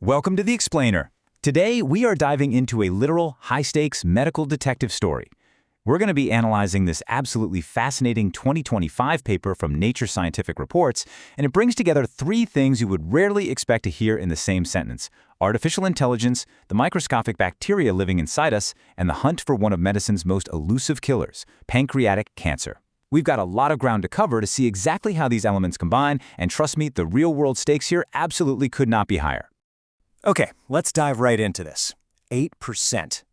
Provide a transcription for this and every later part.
Welcome to The Explainer. Today, we are diving into a literal, high-stakes medical detective story. We're going to be analyzing this absolutely fascinating 2025 paper from Nature Scientific Reports, and it brings together three things you would rarely expect to hear in the same sentence: artificial intelligence, the microscopic bacteria living inside us, and the hunt for one of medicine's most elusive killers, pancreatic cancer. We've got a lot of ground to cover to see exactly how these elements combine, and trust me, the real-world stakes here absolutely could not be higher. Okay, let's dive right into this. 8%.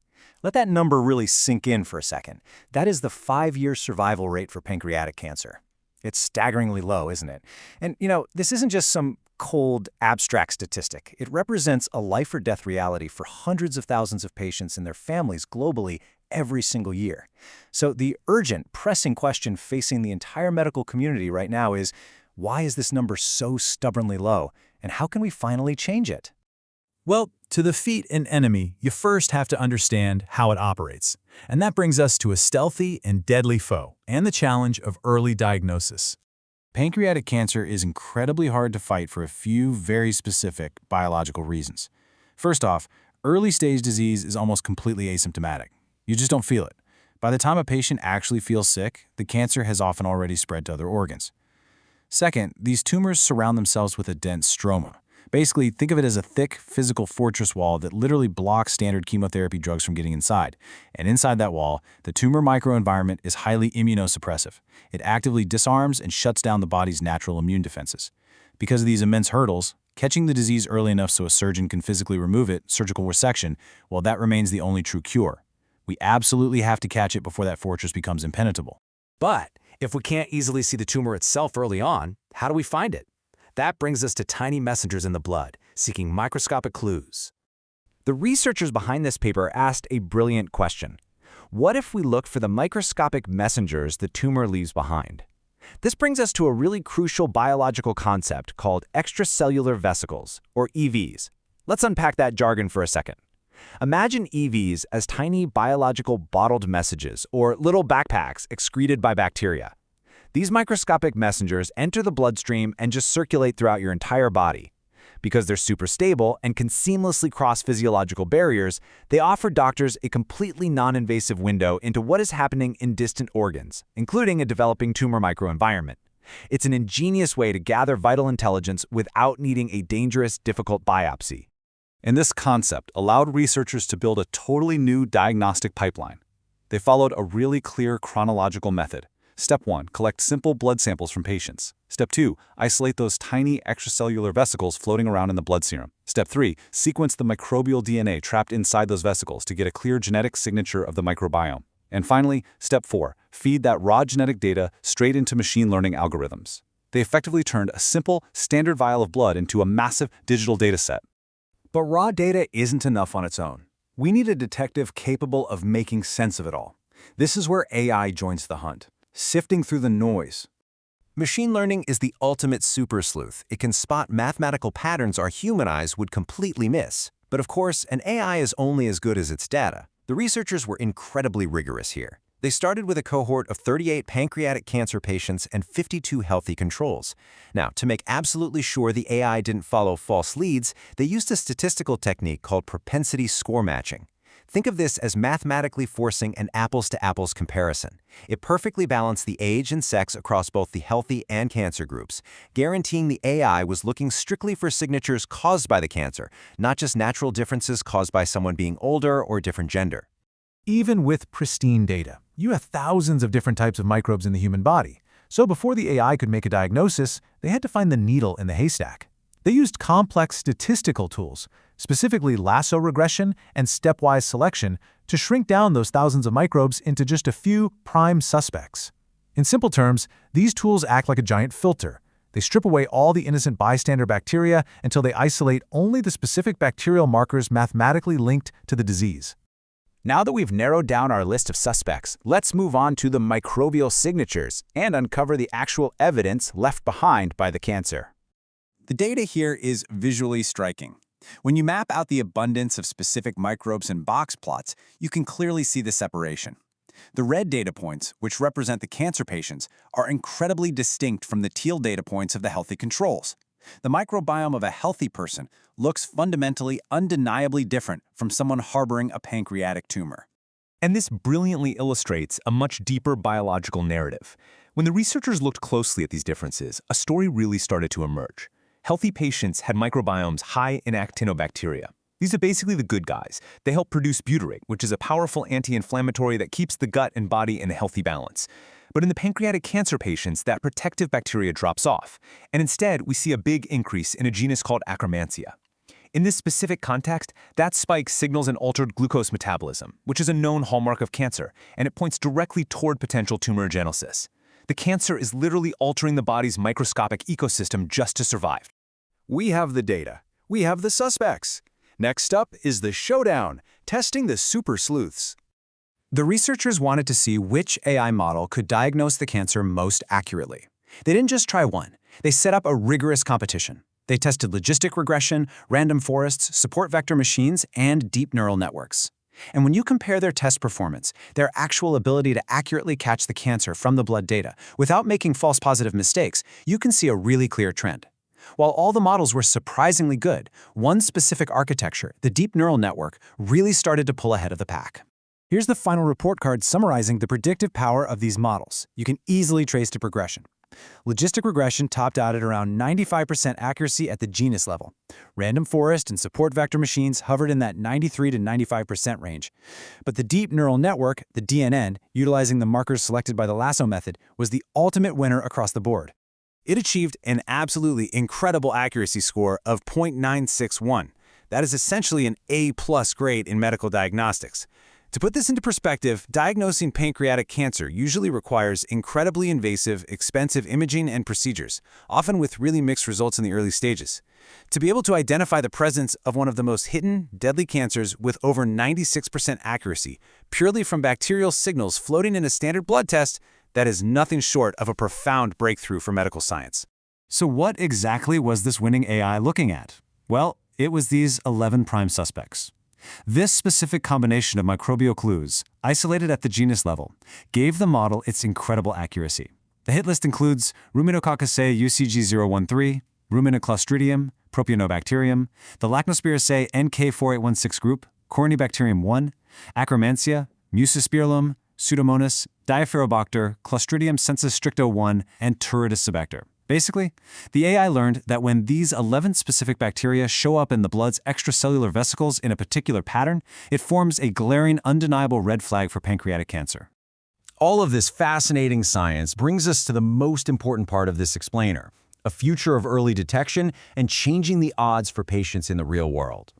Let that number really sink in for a second. That is the 5-year survival rate for pancreatic cancer. It's staggeringly low, isn't it? And, this isn't just some cold, abstract statistic. It represents a life-or-death reality for hundreds of thousands of patients and their families globally every single year. So the urgent, pressing question facing the entire medical community right now is, why is this number so stubbornly low, and how can we finally change it? Well, to defeat an enemy, you first have to understand how it operates. And that brings us to a stealthy and deadly foe, and the challenge of early diagnosis. Pancreatic cancer is incredibly hard to fight for a few very specific biological reasons. First off, early-stage disease is almost completely asymptomatic. You just don't feel it. By the time a patient actually feels sick, the cancer has often already spread to other organs. Second, these tumors surround themselves with a dense stroma. Basically, think of it as a thick, physical fortress wall that literally blocks standard chemotherapy drugs from getting inside. And inside that wall, the tumor microenvironment is highly immunosuppressive. It actively disarms and shuts down the body's natural immune defenses. Because of these immense hurdles, catching the disease early enough so a surgeon can physically remove it, surgical resection, well, that remains the only true cure. We absolutely have to catch it before that fortress becomes impenetrable. But if we can't easily see the tumor itself early on, how do we find it? That brings us to tiny messengers in the blood, seeking microscopic clues. The researchers behind this paper asked a brilliant question. What if we looked for the microscopic messengers the tumor leaves behind? This brings us to a really crucial biological concept called extracellular vesicles, or EVs. Let's unpack that jargon for a second. Imagine EVs as tiny biological bottled messages, or little backpacks excreted by bacteria. These microscopic messengers enter the bloodstream and just circulate throughout your entire body. Because they're super stable and can seamlessly cross physiological barriers, they offer doctors a completely non-invasive window into what is happening in distant organs, including a developing tumor microenvironment. It's an ingenious way to gather vital intelligence without needing a dangerous, difficult biopsy. And this concept allowed researchers to build a totally new diagnostic pipeline. They followed a really clear chronological method. Step 1, collect simple blood samples from patients. Step 2, isolate those tiny extracellular vesicles floating around in the blood serum. Step 3, sequence the microbial DNA trapped inside those vesicles to get a clear genetic signature of the microbiome. And finally, Step 4, feed that raw genetic data straight into machine learning algorithms. They effectively turned a simple, standard vial of blood into a massive digital data set. But raw data isn't enough on its own. We need a detective capable of making sense of it all. This is where AI joins the hunt, sifting through the noise. Machine learning is the ultimate super sleuth. It can spot mathematical patterns our human eyes would completely miss. But of course, an AI is only as good as its data. The researchers were incredibly rigorous here. They started with a cohort of 38 pancreatic cancer patients and 52 healthy controls. Now, to make absolutely sure the AI didn't follow false leads, they used a statistical technique called propensity score matching. Think of this as mathematically forcing an apples-to-apples comparison. It perfectly balanced the age and sex across both the healthy and cancer groups, guaranteeing the AI was looking strictly for signatures caused by the cancer, not just natural differences caused by someone being older or different gender. Even with pristine data, you have thousands of different types of microbes in the human body. So before the AI could make a diagnosis, they had to find the needle in the haystack. They used complex statistical tools, specifically lasso regression and stepwise selection, to shrink down those thousands of microbes into just a few prime suspects. In simple terms, these tools act like a giant filter. They strip away all the innocent bystander bacteria until they isolate only the specific bacterial markers mathematically linked to the disease. Now that we've narrowed down our list of suspects, let's move on to the microbial signatures and uncover the actual evidence left behind by the cancer. The data here is visually striking. When you map out the abundance of specific microbes in box plots, you can clearly see the separation. The red data points, which represent the cancer patients, are incredibly distinct from the teal data points of the healthy controls. The microbiome of a healthy person looks fundamentally, undeniably different from someone harboring a pancreatic tumor. And this brilliantly illustrates a much deeper biological narrative. When the researchers looked closely at these differences, a story really started to emerge. Healthy patients had microbiomes high in actinobacteria. These are basically the good guys. They help produce butyrate, which is a powerful anti-inflammatory that keeps the gut and body in a healthy balance. But in the pancreatic cancer patients, that protective bacteria drops off, and instead we see a big increase in a genus called Akkermansia. In this specific context, that spike signals an altered glucose metabolism, which is a known hallmark of cancer, and it points directly toward potential tumorigenesis. The cancer is literally altering the body's microscopic ecosystem just to survive. We have the data. We have the suspects. Next up is the showdown, testing the super sleuths. The researchers wanted to see which AI model could diagnose the cancer most accurately. They didn't just try one. They set up a rigorous competition. They tested logistic regression, random forests, support vector machines, and deep neural networks. And when you compare their test performance, their actual ability to accurately catch the cancer from the blood data without making false positive mistakes, you can see a really clear trend. While all the models were surprisingly good, one specific architecture, the deep neural network, really started to pull ahead of the pack. Here's the final report card summarizing the predictive power of these models. You can easily trace the progression. Logistic regression topped out at around 95% accuracy at the genus level. Random forest and support vector machines hovered in that 93 to 95% range. But the deep neural network, the DNN, utilizing the markers selected by the lasso method, was the ultimate winner across the board. It achieved an absolutely incredible accuracy score of 0.961. That is essentially an A+ grade in medical diagnostics. To put this into perspective, diagnosing pancreatic cancer usually requires incredibly invasive, expensive imaging and procedures, often with really mixed results in the early stages. To be able to identify the presence of one of the most hidden, deadly cancers with over 96% accuracy, purely from bacterial signals floating in a standard blood test, that is nothing short of a profound breakthrough for medical science. So what exactly was this winning AI looking at? Well, it was these 11 prime suspects. This specific combination of microbial clues, isolated at the genus level, gave the model its incredible accuracy. The hit list includes Ruminococcaceae UCG013, Ruminoclostridium, Propionobacterium, the Lactospiraceae NK4816 group, Corynebacterium 1, Akkermansia, Mucospirillum, Pseudomonas, Diaphorobacter, Clostridium sensus stricto 1, and Turritosibacter. Basically, the AI learned that when these 11 specific bacteria show up in the blood's extracellular vesicles in a particular pattern, it forms a glaring, undeniable red flag for pancreatic cancer. All of this fascinating science brings us to the most important part of this explainer, a future of early detection and changing the odds for patients in the real world.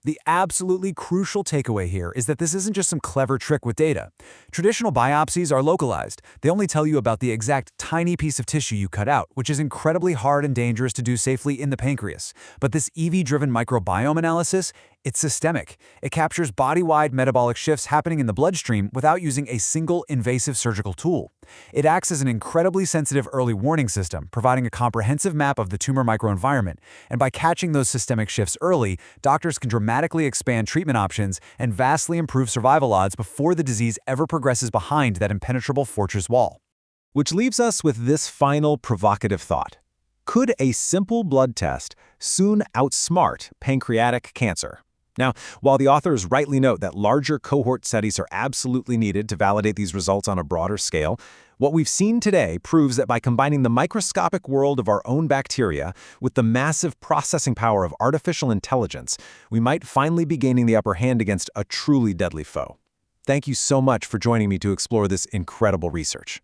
The absolutely crucial takeaway here is that this isn't just some clever trick with data. Traditional biopsies are localized. They only tell you about the exact tiny piece of tissue you cut out, which is incredibly hard and dangerous to do safely in the pancreas. But this EV-driven microbiome analysis, it's systemic. It captures body-wide metabolic shifts happening in the bloodstream without using a single invasive surgical tool. It acts as an incredibly sensitive early warning system, providing a comprehensive map of the tumor microenvironment. And by catching those systemic shifts early, doctors can dramatically expand treatment options and vastly improve survival odds before the disease ever progresses behind that impenetrable fortress wall. Which leaves us with this final provocative thought. Could a simple blood test soon outsmart pancreatic cancer? Now, while the authors rightly note that larger cohort studies are absolutely needed to validate these results on a broader scale, what we've seen today proves that by combining the microscopic world of our own bacteria with the massive processing power of artificial intelligence, we might finally be gaining the upper hand against a truly deadly foe. Thank you so much for joining me to explore this incredible research.